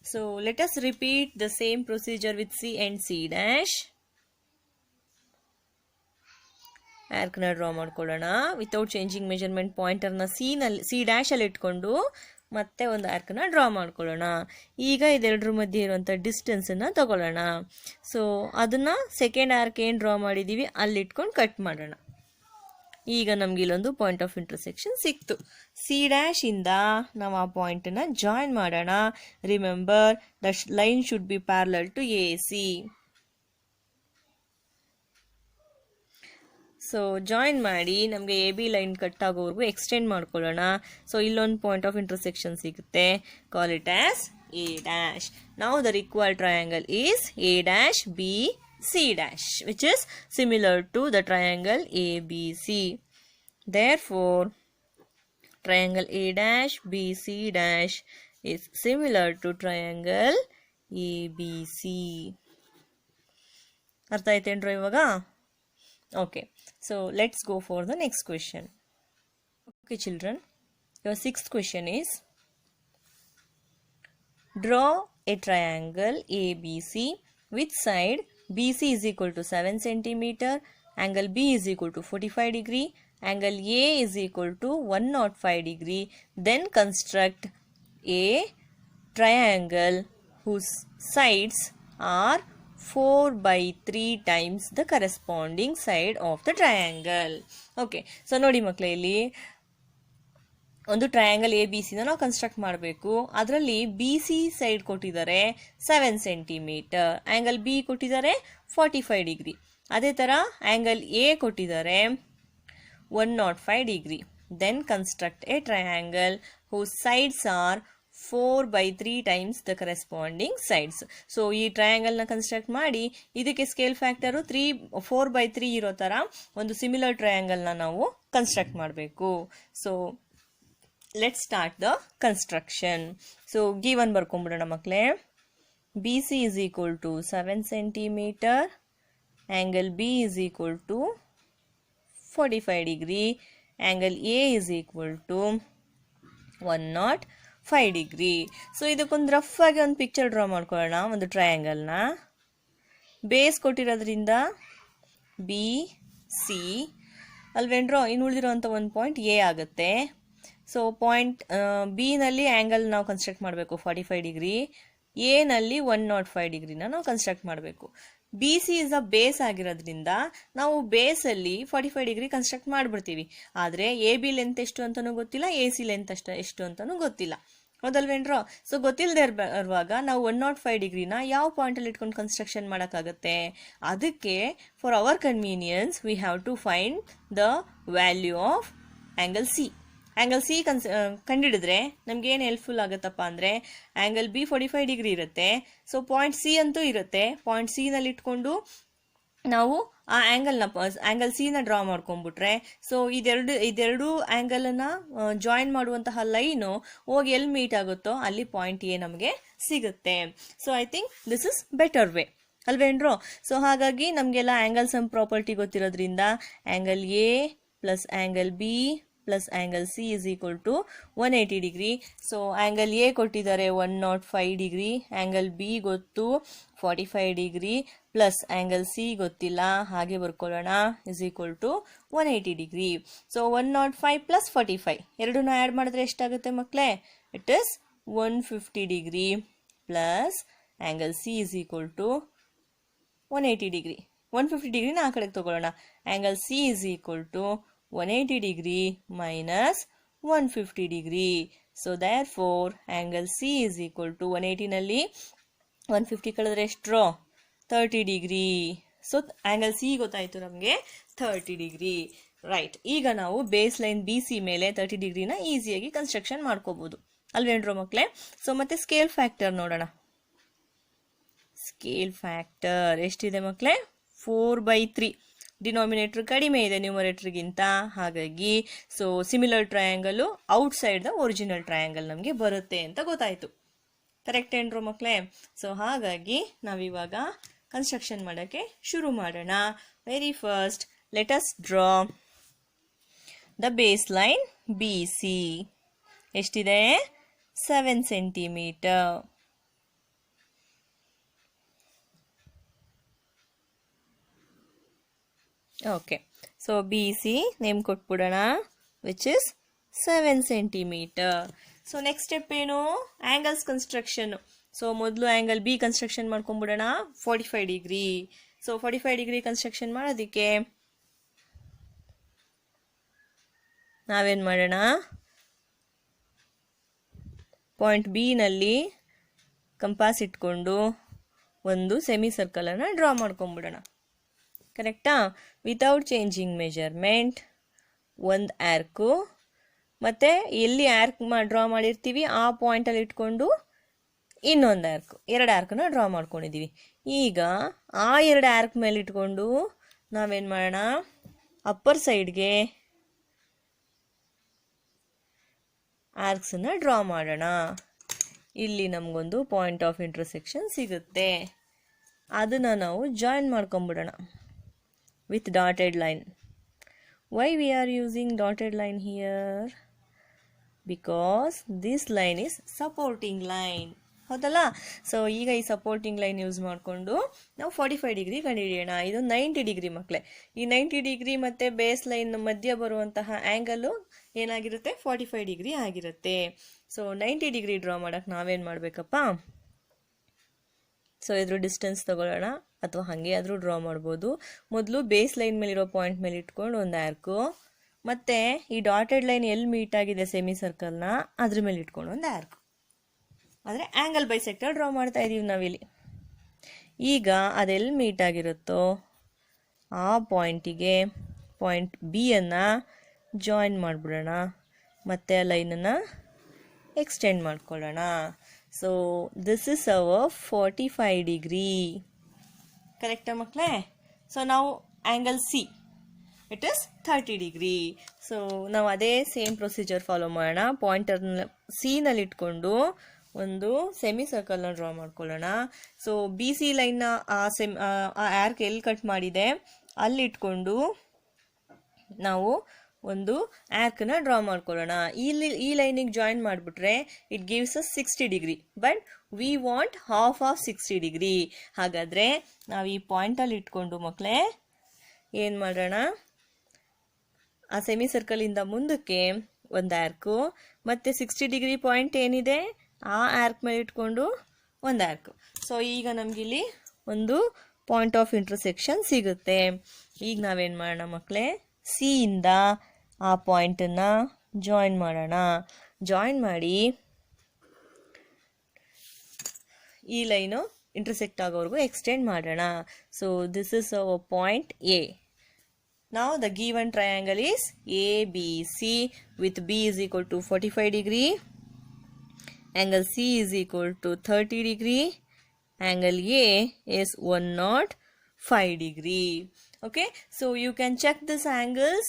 So let us repeat the same procedure with C and C dash. Arc ನ ಡ್ರಾ ಮಾಡ್ಕೊಳ್ಳೋಣ ವಿತೌಟ್ ಚೇಂಜಿಂಗ್ ಮೆಜರ್ಮೆಂಟ್ ಪಾಯಿಂಟರ್ನ ಸಿ ಡ್ಯಾಶ್ ಅಲ್ಲಿ ಇಟ್ಕೊಂಡು ಮತ್ತೆ ಒಂದು ಆರ್ಕ್ ನ ಡ್ರಾ ಮಾಡ್ಕೊಳ್ಳೋಣ. ಈಗ ಇದೆರಡರ ಮಧ್ಯೆ ಇರುವಂಥ ಡಿಸ್ಟೆನ್ಸ್ ಅನ್ನ ತಗೊಳ್ಳೋಣ. ಸೊ ಅದನ್ನ ಸೆಕೆಂಡ್ ಆರ್ಕ್ ಏನು ಡ್ರಾ ಮಾಡಿದೀವಿ ಅಲ್ಲಿ ಇಟ್ಕೊಂಡು ಕಟ್ ಮಾಡೋಣ. ಈಗ ನಮ್ಗೆ ಇಲ್ಲೊಂದು ಪಾಯಿಂಟ್ ಆಫ್ ಇಂಟರ್ಸೆಕ್ಷನ್ ಸಿಕ್ತು. ಸಿ ಡ್ಯಾಶ್ ಇಂದ ನಾವು ಆ ಪಾಯಿಂಟನ್ನು ಜಾಯಿನ್ ಮಾಡೋಣ. Remember the line should be parallel to AC. So join ಮಾಡಿ ನಮಗೆ AB ಲೈನ್ ಕಟ್ ಆಗೋವರೆಗೂ ಎಕ್ಸ್ಟೆಂಡ್ ಮಾಡ್ಕೊಳ್ಳೋಣ. ಸೊ ಇಲ್ಲೊಂದು ಪಾಯಿಂಟ್ ಆಫ್ ಇಂಟರ್ಸೆಕ್ಷನ್ ಸಿಗುತ್ತೆ. Call it as A dash. Now the required triangle is A dash B C dash, which is similar to the triangle ABC. Therefore, triangle A dash BC dash is similar to triangle ABC. ಅರ್ಥ ಆಯ್ತೇನ್ರೋ ಇವಾಗ? Okay, so let's go for the next question. Okay children, your sixth question is, draw a triangle ABC with side BC is equal to 7 cm, angle B is equal to 45 degree, angle A is equal to 105 degree. Then construct a triangle whose sides are 4/3 times the corresponding side of the triangle. Okay, so ನೋಡಿ ಮಕ್ಕಳೇ, ಇಲ್ಲಿ ಒಂದು triangle ABC ನಾವು construct ಮಾಡಬೇಕು. ಅದರಲ್ಲಿ BC side ಕೊಟ್ಟಿದ್ದಾರೆ 7 centimetre, angle B ಕೊಟ್ಟಿದ್ದಾರೆ 45 degree. ಅದೇ ಥರ ಆಂಗಲ್ A ಕೊಟ್ಟಿದ್ದಾರೆ 105 degree. Then construct a triangle whose sides are 4/3 times the corresponding sides. So ಈ ಟ್ರಯಾಂಗಲ್ನ ಕನ್ಸ್ಟ್ರಕ್ಟ್ ಮಾಡಿ ಇದಕ್ಕೆ ಸ್ಕೇಲ್ ಫ್ಯಾಕ್ಟರು 4/3 ಇರೋ ಥರ ಒಂದು ಸಿಮಿಲರ್ ಟ್ರಯಾಂಗಲ್ನ ನಾವು ಕನ್ಸ್ಟ್ರಕ್ಟ್ ಮಾಡಬೇಕು. So let's start the construction. So given ಬರ್ಕೊಂಬಿಡೋಣ ಮಕ್ಕಳೇ. BC is equal to 7 centimeter, angle B is equal to 45 degree, angle A is equal to 105 degree. So ಇದಕ್ಕೊಂದು ರಫ್ ಆಗಿ ಒಂದು ಪಿಕ್ಚರ್ ಡ್ರಾ ಮಾಡ್ಕೊಳ್ಳೋಣ ಒಂದು ಟ್ರಯಾಂಗಲ್ನ. ಬೇಸ್ ಕೊಟ್ಟಿರೋದ್ರಿಂದ BC ಅಲ್ವೇನ್ರೋ, ಇನ್ನು ಉಳಿದಿರೋಂಥ ಒಂದು point A ಆಗುತ್ತೆ. So point B ನಲ್ಲಿ ಆ್ಯಂಗಲ್ ನಾವು ಕನ್ಸ್ಟ್ರಕ್ಟ್ ಮಾಡಬೇಕು 45 ಡಿಗ್ರಿ, ಎ ನಲ್ಲಿ 105 ಡಿಗ್ರಿನ ನಾವು ಕನ್ಸ್ಟ್ರಕ್ಟ್ ಮಾಡಬೇಕು. BC ಇಸ್ ಅ ಬೇಸ್ ಆಗಿರೋದ್ರಿಂದ ನಾವು ಬೇಸಲ್ಲಿ 45 ಡಿಗ್ರಿ ಕನ್ಸ್ಟ್ರಕ್ಟ್ ಮಾಡಿಬಿಡ್ತೀವಿ. ಆದರೆ AB ಲೆಂತ್ ಎಷ್ಟು ಅಂತಲೂ ಗೊತ್ತಿಲ್ಲ, AC ಲೆಂತ್ ಎಷ್ಟು ಅಂತಲೂ ಗೊತ್ತಿಲ್ಲ. ಹೌದಲ್ವೇನ್ರೋ? ಸೊ ಗೊತ್ತಿಲ್ಲದೆ ಇರುವಾಗ ನಾವು 105 ಡಿಗ್ರಿನ ಯಾವ ಪಾಯಿಂಟಲ್ಲಿ ಇಟ್ಕೊಂಡು ಕನ್ಸ್ಟ್ರಕ್ಷನ್ ಮಾಡೋಕ್ಕಾಗತ್ತೆ? ಅದಕ್ಕೆ for our convenience we have to find the value of angle C. Angle C ಕಂಡಿಡಿದ್ರೆ ನಮ್ಗೆ ಏನು ಹೆಲ್ಪ್ಫುಲ್ ಆಗುತ್ತಪ್ಪ ಅಂದರೆ, ಆ್ಯಂಗಲ್ B 45 ಡಿಗ್ರಿ ಇರುತ್ತೆ. ಸೊ ಪಾಯಿಂಟ್ C ಅಂತೂ ಇರುತ್ತೆ. ಪಾಯಿಂಟ್ C ನಲ್ಲಿ ಇಟ್ಕೊಂಡು ನಾವು ಆ ಆ್ಯಂಗಲ್ C ನ ಡ್ರಾ ಮಾಡ್ಕೊಂಡ್ಬಿಟ್ರೆ, ಸೊ ಇದೆರಡು ಆ್ಯಂಗಲನ್ನು ಜಾಯಿನ್ ಮಾಡುವಂತಹ ಲೈನು ಹೋಗಿ ಎಲ್ಲಿ ಮೀಟ್ ಆಗುತ್ತೋ ಅಲ್ಲಿ ಪಾಯಿಂಟ್ A ನಮಗೆ ಸಿಗುತ್ತೆ. So I think this is better way. ಅಲ್ವೇನ್ರೋ? ಸೊ ಹಾಗಾಗಿ ನಮಗೆಲ್ಲ ಆ್ಯಂಗಲ್ ಸಮ್ ಪ್ರಾಪರ್ಟಿ ಗೊತ್ತಿರೋದ್ರಿಂದ angle A plus angle B plus angle C is equal to 180 degree. So angle A ಕೊಟ್ಟಿದ್ದಾರೆ 105 ಡಿಗ್ರಿ, ಆ್ಯಂಗಲ್ ಬಿ ಗೊತ್ತು 45 degree, plus angle C ಗೊತ್ತಿಲ್ಲ, ಹಾಗೆ ಬರ್ಕೊಳ್ಳೋಣ, is equal to 180 degree. So 105 plus 45 ಎರಡನ್ನೂ add ಮಾಡಿದ್ರೆ ಎಷ್ಟಾಗುತ್ತೆ ಮಕ್ಕಳೇ? It is 150 degree plus angle C is equal to 180 degree. 150 ಡಿಗ್ರಿನ ಆ ಕಡೆಗೆ ತಗೊಳ್ಳೋಣ. Angle C is equal to 180 degree minus 150 degree. So there angle C is equal to 180ನಲ್ಲಿ 150 ಕಳೆದ್ರೆ ಎಷ್ಟ್ರೋ? 30 ಡಿಗ್ರಿ. ಸೊ ಆ್ಯಂಗಲ್ ಸಿ ಗೊತ್ತಾಯಿತು ನಮಗೆ 30 ಡಿಗ್ರಿ. ರೈಟ್, ಈಗ ನಾವು ಬೇಸ್ ಲೈನ್ ಬಿ ಸಿ ಮೇಲೆ 30 ಡಿಗ್ರಿನ ಈಸಿಯಾಗಿ ಕನ್ಸ್ಟ್ರಕ್ಷನ್ ಮಾಡ್ಕೋಬಹುದು ಅಲ್ವೇನ್ರೋ ಮಕ್ಕಳೇ? ಸೊ ಮತ್ತೆ ಸ್ಕೇಲ್ ಫ್ಯಾಕ್ಟರ್ ನೋಡೋಣ. ಸ್ಕೇಲ್ ಫ್ಯಾಕ್ಟರ್ ಎಷ್ಟಿದೆ ಮಕ್ಕಳೇ? 4/3. ಡಿನಾಮಿನೇಟರ್ ಕಡಿಮೆ ಇದೆ ನ್ಯೂಮರೇಟರ್ಗಿಂತ, ಹಾಗಾಗಿ so similar triangle outside the original triangle ನಮಗೆ ಬರುತ್ತೆ ಅಂತ ಗೊತ್ತಾಯಿತು. ಕರೆಕ್ಟ್ ಏನ್ರೋ ಮಕ್ಕಳೇ? ಸೊ ಹಾಗಾಗಿ ನಾವಿವಾಗ ಕನ್ಸ್ಟ್ರಕ್ಷನ್ ಮಾಡೋಕ್ಕೆ ಶುರು ಮಾಡೋಣ. Very first let us draw the base line B C. ಎಷ್ಟಿದೆ? 7 centimeter. Okay, so B C name ಕೊಟ್ಬಿಡೋಣ, which is 7 centimeter. So next step ಏನು? Angles construction. ಸೊ ಮೊದಲು ಆ್ಯಂಗಲ್ ಬಿ ಕನ್ಸ್ಟ್ರಕ್ಷನ್ ಮಾಡ್ಕೊಂಡ್ಬಿಡೋಣ 45 ಡಿಗ್ರಿ. ಸೊ 45 ಡಿಗ್ರಿ ಕನ್ಸ್ಟ್ರಕ್ಷನ್ ಮಾಡೋದಕ್ಕೆ ನಾವೇನು ಮಾಡೋಣ? Point B ನಲ್ಲಿ compass ಇಟ್ಕೊಂಡು ಒಂದು ಸೆಮಿ ಸರ್ಕಲನ್ನು ಡ್ರಾ ಮಾಡ್ಕೊಂಡ್ಬಿಡೋಣ. ಕರೆಕ್ಟಾ? ವಿತೌಟ್ ಚೇಂಜಿಂಗ್ ಮೆಜರ್ಮೆಂಟ್ ಒಂದು ಆರ್ಕು, ಮತ್ತು ಎಲ್ಲಿ ಆರ್ಕ್ ಡ್ರಾ ಮಾಡಿರ್ತೀವಿ ಆ ಪಾಯಿಂಟಲ್ಲಿ ಇಟ್ಕೊಂಡು ಇನ್ನೊಂದು ಆರ್ಕು, 2 ಆರ್ಕನ್ನ ಡ್ರಾ ಮಾಡ್ಕೊಂಡಿದ್ದೀವಿ. ಈಗ ಆ 2 ಆರ್ಕ್ ಮೇಲೆ ಇಟ್ಕೊಂಡು ನಾವೇನು ಮಾಡೋಣ? ಅಪ್ಪರ್ ಸೈಡ್ಗೆ ಆರ್ಕ್ಸನ್ನು ಡ್ರಾ ಮಾಡೋಣ. ಇಲ್ಲಿ ನಮಗೊಂದು ಪಾಯಿಂಟ್ ಆಫ್ ಇಂಟರ್ಸೆಕ್ಷನ್ ಸಿಗುತ್ತೆ, ಅದನ್ನು ನಾವು join ಮಾಡ್ಕೊಂಬಿಡೋಣ with dotted line. Why we are using dotted line here? Because this line is supporting line. ಹೌದಲ್ಲ? ಸೊ ಈಗ ಈ ಸಪೋರ್ಟಿಂಗ್ ಲೈನ್ ಯೂಸ್ ಮಾಡಿಕೊಂಡು ನಾವು 45 ಡಿಗ್ರಿ ಕಂಡುಹಿಡಿಯೋಣ. ಇದು 90 ಡಿಗ್ರಿ ಮಕ್ಕಳೇ. ಈ 90 ಡಿಗ್ರಿ ಮತ್ತು ಬೇಸ್ ಲೈನ್ ಮಧ್ಯ ಬರುವಂತಹ ಆ್ಯಂಗಲು ಏನಾಗಿರುತ್ತೆ? 45 ಡಿಗ್ರಿ ಆಗಿರುತ್ತೆ. ಸೊ 90 ಡಿಗ್ರಿ ಡ್ರಾ ಮಾಡೋಕ್ಕೆ ನಾವೇನು ಮಾಡಬೇಕಪ್ಪ? ಸೊ ಇದ್ರ ಡಿಸ್ಟೆನ್ಸ್ ತಗೊಳ್ಳೋಣ, ಅಥವಾ ಹಾಗೆ ಆದರೂ ಡ್ರಾ ಮಾಡ್ಬೋದು. ಮೊದಲು ಬೇಸ್ ಲೈನ್ ಮೇಲಿರೋ ಪಾಯಿಂಟ್ ಮೇಲೆ ಇಟ್ಕೊಂಡು ಒಂದು ಆರ್ಕು, ಮತ್ತು ಈ ಡಾಟೆಡ್ ಲೈನ್ ಎಲ್ಲಿ ಮೀಟ್ ಆಗಿದೆ ಸೆಮಿ ಸರ್ಕಲ್ನ ಅದ್ರ ಮೇಲೆ ಇಟ್ಕೊಂಡು ಒಂದು ಆರ್ಕು. ಅಂದರೆ ಆ್ಯಂಗಲ್ ಬೈಸೆಕ್ಟರ್ ಡ್ರಾ ಮಾಡ್ತಾ ಇದ್ದೀವಿ ನಾವಿಲ್ಲಿ. ಈಗ ಅದೆಲ್ಲಿ ಮೀಟ್ ಆಗಿರುತ್ತೋ ಆ ಪಾಯಿಂಟಿಗೆ ಪಾಯಿಂಟ್ ಬಿ ಅನ್ನು ಜಾಯಿನ್ ಮಾಡಿಬಿಡೋಣ, ಮತ್ತು ಆ ಲೈನನ್ನು ಎಕ್ಸ್ಟೆಂಡ್ ಮಾಡ್ಕೊಳ್ಳೋಣ. So this is hour 45 degree. ಕರೆಕ್ಟಾ ಮಕ್ಕಳೇ? ಸೊ ನಾವು angle C it is 30 degree. So ನಾವು ಅದೇ ಸೇಮ್ ಪ್ರೊಸೀಜರ್ ಫಾಲೋ ಮಾಡೋಣ. ಪಾಯಿಂಟರ್ನ ಸಿನಲ್ಲಿ ಇಟ್ಕೊಂಡು ಒಂದು ಸೆಮಿ ಸರ್ಕಲ್ನ ಡ್ರಾ ಮಾಡ್ಕೊಳ್ಳೋಣ. ಸೊ ಬಿ ಸಿ ಲೈನ್ನ ಆ ಆರ್ಕ್ ಎಲ್ಲಿ ಕಟ್ ಮಾಡಿದೆ ಅಲ್ಲಿ ಇಟ್ಕೊಂಡು ನಾವು ಒಂದು ಆರ್ಕ್ನ ಡ್ರಾ ಮಾಡ್ಕೊಳ್ಳೋಣ. ಈ ಲೈನಿಗೆ ಜಾಯಿನ್ ಮಾಡಿಬಿಟ್ರೆ it gives us 60 degree, but we want half of 60 degree. ಹಾಗಾದರೆ ನಾವು ಈ ಪಾಯಿಂಟಲ್ಲಿ ಇಟ್ಕೊಂಡು ಮಕ್ಕಳೇ ಏನು ಮಾಡೋಣ? ಆ ಸೆಮಿ ಸರ್ಕಲಿಂದ ಮುಂದಕ್ಕೆ ಒಂದು ಆರ್ಕು, ಮತ್ತು 60 ಡಿಗ್ರಿ ಪಾಯಿಂಟ್ ಏನಿದೆ ಆ ಆರ್ಕ್ ಮೇಲೆ ಇಟ್ಕೊಂಡು ಒಂದು ಆರ್ಕು. ಸೊ ಈಗ ನಮಗಿಲ್ಲಿ ಒಂದು ಪಾಯಿಂಟ್ ಆಫ್ ಇಂಟರ್ಸೆಕ್ಷನ್ ಸಿಗುತ್ತೆ. ಈಗ ನಾವೇನು ಮಾಡೋಣ ಮಕ್ಕಳೇ? ಸಿ ಇಂದ ಆ ಪಾಯಿಂಟನ್ನು ಜಾಯಿನ್ ಮಾಡೋಣ. ಜಾಯಿನ್ ಮಾಡಿ ಈ ಲೈನು ಇಂಟರ್ಸೆಕ್ಟ್ ಆಗೋವರೆಗೂ ಎಕ್ಸ್ಟೆಂಡ್ ಮಾಡೋಣ. So this is hour point A. Now the given triangle is ABC with B is equal to 45 degree, angle C is equal to 30 degree, angle A is 105 degree. Okay, so you can check these angles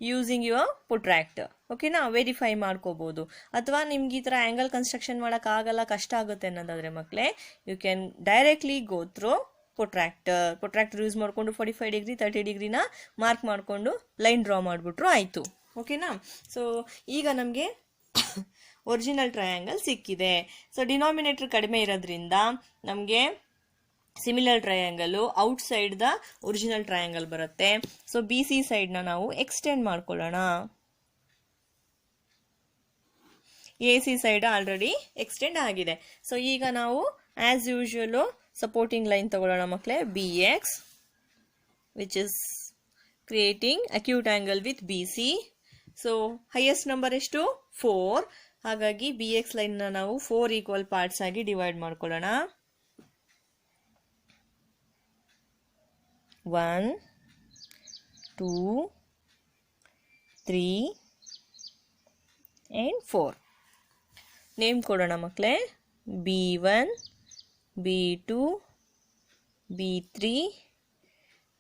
using your protractor. ಓಕೆನಾ, verify ಮಾಡ್ಕೋಬೋದು. ಅಥವಾ ನಿಮ್ಗೆ ಈ ಥರ angle construction ಮಾಡೋಕ್ಕಾಗಲ್ಲ, ಕಷ್ಟ ಆಗುತ್ತೆ ಅನ್ನೋದಾದರೆ ಮಕ್ಕಳೇ, you can directly go through protractor use ಮಾಡಿಕೊಂಡು 45 ಡಿಗ್ರಿ 30 ಡಿಗ್ರಿನ ಮಾರ್ಕ್ ಮಾಡಿಕೊಂಡು ಲೈನ್ ಡ್ರಾ ಮಾಡಿಬಿಟ್ರು ಆಯಿತು. ಓಕೆನಾ. ಸೊ ಈಗ ನಮಗೆ ಒರಿಜಿನಲ್ ಟ್ರಯಾಂಗಲ್ ಸಿಕ್ಕಿದೆ. ಸೊ ಡಿನಾಮಿನೇಟರ್ ಕಡಿಮೆ ಇರೋದ್ರಿಂದ ನಮಗೆ similar triangle outside the original triangle ಬರುತ್ತೆ. ಸೊ ಬಿ ಸಿ ಸೈಡ್ನ ನಾವು ಎಕ್ಸ್ಟೆಂಡ್ ಮಾಡ್ಕೊಳ್ಳೋಣ. A C side already extend ಆಗಿದೆ. ಸೊ ಈಗ ನಾವು ಆಸ್ ಯೂಶುವಲು ಸಪೋರ್ಟಿಂಗ್ ಲೈನ್ ತಗೊಳ್ಳೋಣ ಮಕ್ಕಳೇ, B X which is creating acute angle with B C. So highest number ಎಷ್ಟು? 4. ಹಾಗಾಗಿ ಬಿ ಎಕ್ಸ್ ಲೈನ್ನ ನಾವು 4 ಈಕ್ವಲ್ ಪಾರ್ಟ್ಸ್ ಆಗಿ ಡಿವೈಡ್ ಮಾಡ್ಕೊಳ್ಳೋಣ. 1 2 3 and 4. ನೇಮ್ ಕೊಡೋಣ ಮಕ್ಕಳೇ, B1 B2 B3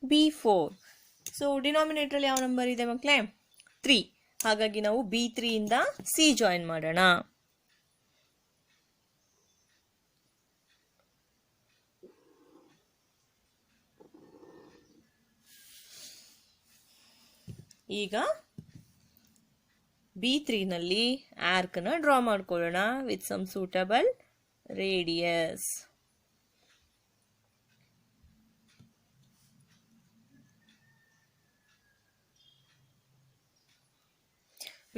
B4. So denominator ಯಾವ ನಂಬರ್ ಇದೆ ಮಕ್ಕಳೇ? 3. ಹಾಗಾಗಿ ನಾವು B3 ಇಂದ ಸಿ ಜಾಯಿನ್ ಮಾಡೋಣ. ಈಗ B3 ನಲ್ಲಿ ಆರ್ಕ್ನ ಡ್ರಾ ಮಾಡ್ಕೊಳ್ಳೋಣ with some suitable radius.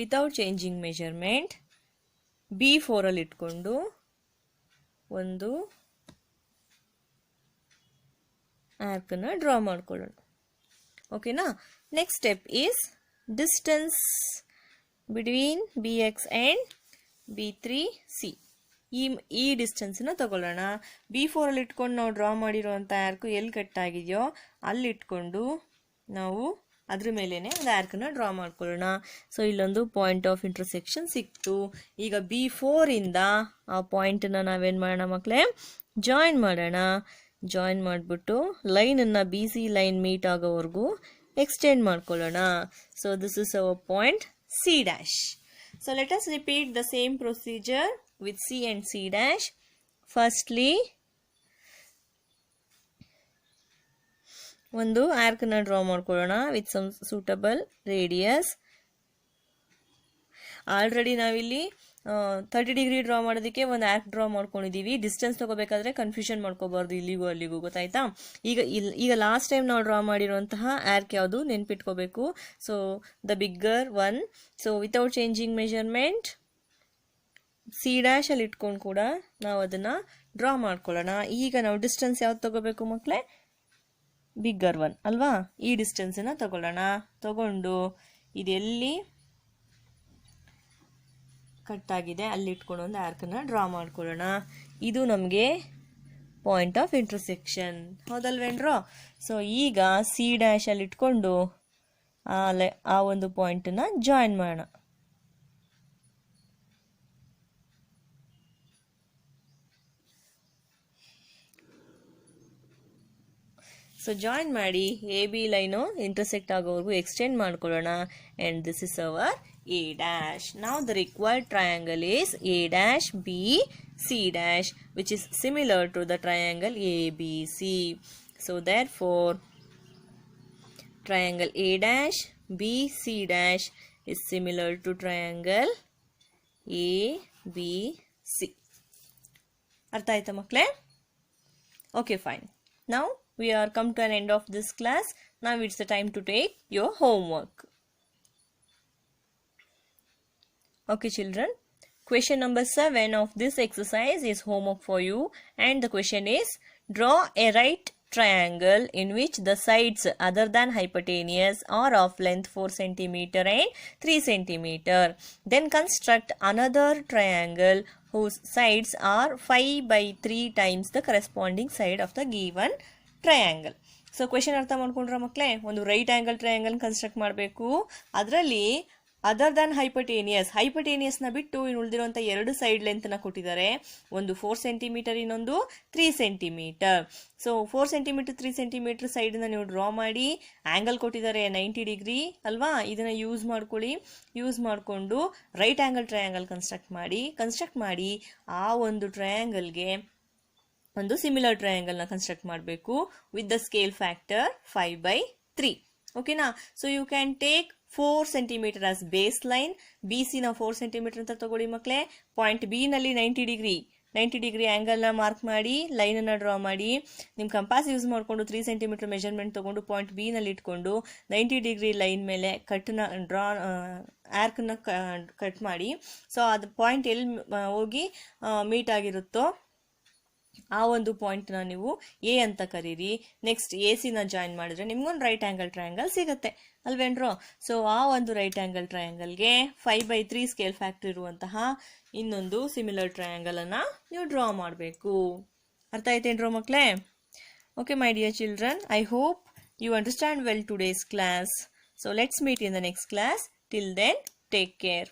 Without changing measurement B4 ಅಲ್ಲಿ ಇಟ್ಕೊಂಡು ಒಂದು ಆರ್ಕ್ನ ಡ್ರಾ ಮಾಡ್ಕೊಳ್ಳೋಣ. ಓಕೆನಾ. Next step is distance between BX and B3C. ಈ ಡಿಸ್ಟೆನ್ಸ್ನ ತಗೊಳ್ಳೋಣ. B4 ಅಲ್ಲಿ ಇಟ್ಕೊಂಡು ನಾವು ಡ್ರಾ ಮಾಡಿರೋಂಥ ಆರ್ಕು ಎಲ್ಲಿ ಕಟ್ಟಾಗಿದೆಯೋ ಅಲ್ಲಿ ಇಟ್ಕೊಂಡು ನಾವು ಅದ್ರ ಮೇಲೇನೆ ಒಂದು ಆರ್ಕ್ನ ಡ್ರಾ ಮಾಡ್ಕೊಳ್ಳೋಣ. ಸೊ ಇಲ್ಲೊಂದು ಪಾಯಿಂಟ್ ಆಫ್ ಇಂಟರ್ಸೆಕ್ಷನ್ ಸಿಕ್ತು. ಈಗ B4 ಇಂದ ಆ ಪಾಯಿಂಟನ್ನ ನಾವೇನು ಮಾಡೋಣ ಮಕ್ಕಳೇ? ಜಾಯಿನ್ ಮಾಡೋಣ. ಜಾಯಿನ್ ಮಾಡಿಬಿಟ್ಟು ಲೈನನ್ನು BC ಲೈನ್ ಮೀಟ್ ಆಗೋವರೆಗೂ ಎಕ್ಸ್ಟೆಂಡ್ ಮಾಡ್ಕೊಳ್ಳೋಣ. So this is hour point C dash. So let us repeat the same procedure with C and C dash. Firstly, ಒಂದು ಆರ್ಕ್ನ ಡ್ರಾ ಮಾಡ್ಕೊಳ್ಳೋಣ with some suitable radius. Already ನಾವಿಲ್ಲಿ 30 degree draw ಮಾಡೋದಕ್ಕೆ ಒಂದು arc draw ಮಾಡ್ಕೊಂಡಿದ್ದೀವಿ. Distance ತಗೋಬೇಕಾದ್ರೆ confusion ಮಾಡ್ಕೋಬಾರ್ದು ಇಲ್ಲಿಗೂ ಅಲ್ಲಿಗೂ, ಗೊತ್ತಾಯ್ತಾ? ಈಗ ಲಾಸ್ಟ್ ಟೈಮ್ ನಾವು ಡ್ರಾ ಮಾಡಿರುವಂತಹ ಆರ್ಕ್ ಯಾವುದು ನೆನ್ಪಿಟ್ಕೋಬೇಕು. So the bigger one. So without changing measurement C dash ಅಲ್ಲಿ ಇಟ್ಕೊಂಡು ಕೂಡ ನಾವು ಅದನ್ನು ಡ್ರಾ ಮಾಡ್ಕೊಳ್ಳೋಣ. ಈಗ ನಾವು ಡಿಸ್ಟೆನ್ಸ್ ಯಾವ್ದು ತಗೋಬೇಕು ಮಕ್ಕಳೇ? ಬಿಗ್ಗರ್ ಒನ್ ಅಲ್ವಾ? ಈ ಡಿಸ್ಟೆನ್ಸನ್ನು ತಗೊಳ್ಳೋಣ. ತಗೊಂಡು ಇದೆಲ್ಲಿ ಕಟ್ಟಾಗಿದೆ ಅಲ್ಲಿ ಇಟ್ಕೊಂಡು ಒಂದು ಆರ್ಕನ್ನು ಡ್ರಾ ಮಾಡ್ಕೊಳ್ಳೋಣ. ಇದು ನಮಗೆ ಪಾಯಿಂಟ್ ಆಫ್ ಇಂಟರ್ಸೆಕ್ಷನ್, ಹೌದಲ್ವೇನ್ರೋ? ಸೊ ಈಗ ಸಿ ಡ್ಯಾಶ್ ಅಲ್ಲಿ ಇಟ್ಕೊಂಡು ಆ ಒಂದು ಪಾಯಿಂಟನ್ನು ಜಾಯಿನ್ ಮಾಡೋಣ. ಸೊ ಜಾಯಿನ್ ಮಾಡಿ ಎ ಬಿ ಲೈನು ಇಂಟರ್ಸೆಕ್ಟ್ ಆಗೋವರೆಗೂ ಎಕ್ಸ್ಟೆಂಡ್ ಮಾಡ್ಕೊಳ್ಳೋಣ. And this is hour A dash. Now the required triangle is A dash B C dash, which is similar to the triangle ABC. So therefore triangle A dash B C dash is similar to triangle ABC. ಅರ್ಥ ಆಯ್ತಾ ಮಕ್ಕಳೇ? Okay, fine. Now we are come to an end of this class. Now it's the time to take your homework. Okay children, question number 7 of this exercise is homework for you, and the question is, draw a right triangle in which the sides other than hypotenuse are of length 4 cm and 3 cm. Then construct another triangle whose sides are 5/3 times the corresponding side of the given triangle. So question ಅರ್ಥ ಮಾಡ್ಕೊಂಡ್ರ ಮಕ್ಕಳೇ? ಒಂದು right angle triangle construct ಮಾಡಬೇಕು. ಅದರಲ್ಲಿ other than ಹೈಪಟೇನಿಯಸ್ನ ಬಿಟ್ಟು ಇನ್ನು ಉಳಿದಿರುವಂಥ ಎರಡು side ಲೆಂತ್ನ ಕೊಟ್ಟಿದ್ದಾರೆ. ಒಂದು 4 ಸೆಂಟಿಮೀಟರ್, ಇನ್ನೊಂದು 3 ಸೆಂಟಿಮೀಟರ್. ಸೊ 4 ಸೆಂಟಿಮೀಟರ್ 3 ಸೆಂಟಿಮೀಟರ್ ಸೈಡನ್ನ ನೀವು ಡ್ರಾ ಮಾಡಿ. ಆ್ಯಂಗಲ್ ಕೊಟ್ಟಿದ್ದಾರೆ 90 ಡಿಗ್ರಿ ಅಲ್ವಾ. ಇದನ್ನು ಯೂಸ್ ಮಾಡಿಕೊಂಡು ರೈಟ್ ಆ್ಯಂಗಲ್ ಟ್ರಯಾಂಗಲ್ ಕನ್ಸ್ಟ್ರಕ್ಟ್ ಮಾಡಿ ಆ ಒಂದು ಟ್ರಯಾಂಗಲ್ಗೆ ಒಂದು ಸಿಮಿಲರ್ ಟ್ರಯಾಂಗಲ್ನ ಕನ್ಸ್ಟ್ರಕ್ಟ್ ಮಾಡಬೇಕು ವಿತ್ ದ ಸ್ಕೇಲ್ ಫ್ಯಾಕ್ಟರ್ 5/3. ಓಕೆನಾ. So you can take 4 centimetre as base line. BC ನ 4 ಸೆಂಟಿಮೀಟರ್ ಅಂತ ತಗೊಳ್ಳಿ ಮಕ್ಕಳೇ. ಪಾಯಿಂಟ್ B ನಲ್ಲಿ 90 ಡಿಗ್ರಿ ಆ್ಯಂಗಲ್ನ ಮಾರ್ಕ್ ಮಾಡಿ, ಲೈನನ್ನು ಡ್ರಾ ಮಾಡಿ. ನಿಮ್ಮ ಕಂಪಾಸ್ ಯೂಸ್ ಮಾಡಿಕೊಂಡು 3 ಸೆಂಟಿಮೀಟರ್ ಮೆಜರ್ಮೆಂಟ್ ತೊಗೊಂಡು ಪಾಯಿಂಟ್ B ನಲ್ಲಿ ಇಟ್ಕೊಂಡು 90 ಡಿಗ್ರಿ ಲೈನ್ ಮೇಲೆ ಆರ್ಕ್ನ ಕಟ್ ಮಾಡಿ. ಸೊ ಅದು ಪಾಯಿಂಟ್ ಎಲ್ಲಿ ಹೋಗಿ ಮೀಟ್ ಆಗಿರುತ್ತೋ ಆ ಒಂದು ಪಾಯಿಂಟ್ನ ನೀವು ಎ ಅಂತ ಕರೀರಿ. ನೆಕ್ಸ್ಟ್ AC ನ ಜಾಯಿನ್ ಮಾಡಿದ್ರೆ ನಿಮ್ಗೊಂದು ರೈಟ್ ಆ್ಯಂಗಲ್ ಟ್ರಯಾಂಗಲ್ ಸಿಗುತ್ತೆ ಅಲ್ವೇನ್ರೋ. ಸೊ ಆ ಒಂದು ರೈಟ್ ಆ್ಯಂಗಲ್ ಟ್ರಯಾಂಗಲ್ಗೆ 5/3 ಸ್ಕೇಲ್ ಫ್ಯಾಕ್ಟರ್ ಇರುವಂತಹ ಇನ್ನೊಂದು ಸಿಮಿಲರ್ ಟ್ರಯಾಂಗಲನ್ನು ನೀವು ಡ್ರಾ ಮಾಡಬೇಕು. ಅರ್ಥ ಆಯ್ತೇನ್ರೋ ಮಕ್ಕಳೇ? Okay my dear children, I hope you understand well today's class. So let's meet in the next class. Till then, take care.